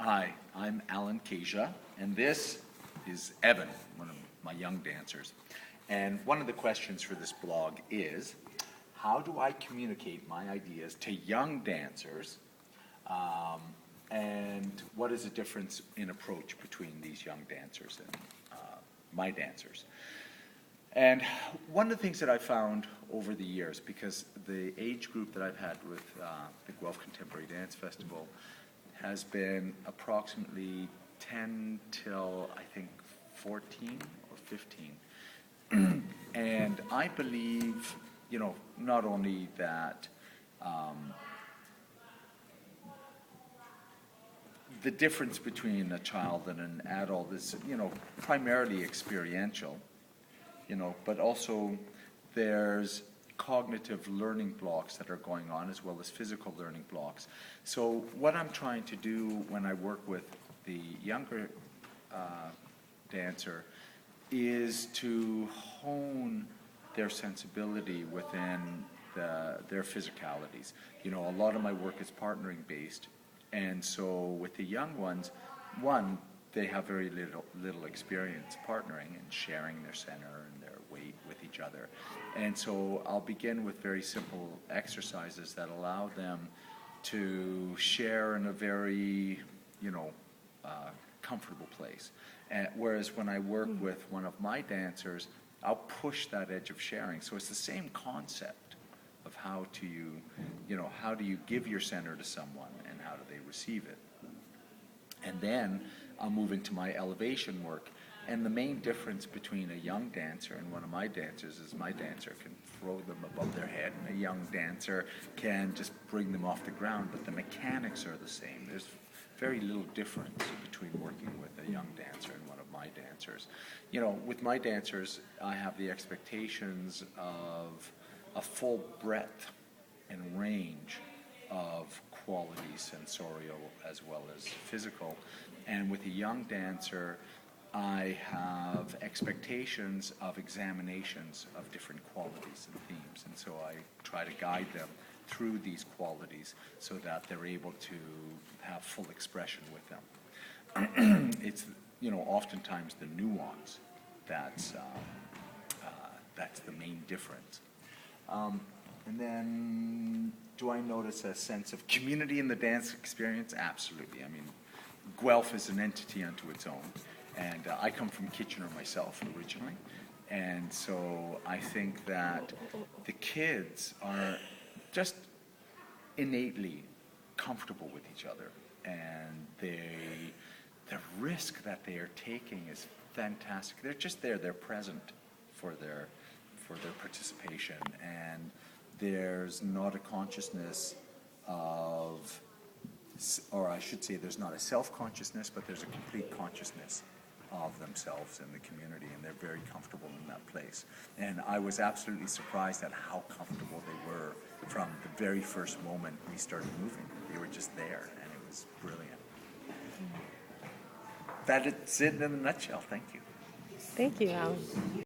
Hi, I'm Alan Kaeja, and this is Evan, one of my young dancers. And one of the questions for this blog is, how do I communicate my ideas to young dancers, and what is the difference in approach between these young dancers and my dancers? And one of the things that I found over the years, because the age group that I've had with the Guelph Contemporary Dance Festival has been approximately 10 till, I think, 14 or 15. And I believe, not only that the difference between a child and an adult is, primarily experiential, but also there's cognitive learning blocks that are going on as well as physical learning blocks. So what I'm trying to do when I work with the younger dancer is to hone their sensibility within their physicalities. A lot of my work is partnering based, and so with the young ones, they have very little experience partnering and sharing their center and their weight with each other. And so I'll begin with very simple exercises that allow them to share in a very, comfortable place. Whereas when I work with one of my dancers, I'll push that edge of sharing. So it's the same concept of how do you give your center to someone and how do they receive it. And then I'll move into my elevation work. And the main difference between a young dancer and one of my dancers is my dancer can throw them above their head, and a young dancer can just bring them off the ground, but the mechanics are the same. There's very little difference between working with a young dancer and one of my dancers. With my dancers, I have the expectations of a full breadth and range of quality, sensorial as well as physical. And with a young dancer, I have expectations of examinations of different qualities and themes, and so I try to guide them through these qualities so that they're able to have full expression with them. It's oftentimes the nuance that's the main difference. And then, do I notice a sense of community in the dance experience? Absolutely. I mean, Guelph is an entity unto its own. And I come from Kitchener myself originally. And so I think that the kids are just innately comfortable with each other. And the risk that they are taking is fantastic. They're just there. They're present for their participation. And there's not a consciousness of, or I should say there's not a self-consciousness, but there's a complete consciousness of themselves and the community, and they're very comfortable in that place. And I was absolutely surprised at how comfortable they were from the very first moment we started moving. They were just there, and it was brilliant. That's it in a nutshell. Thank you. Thank you, Alan.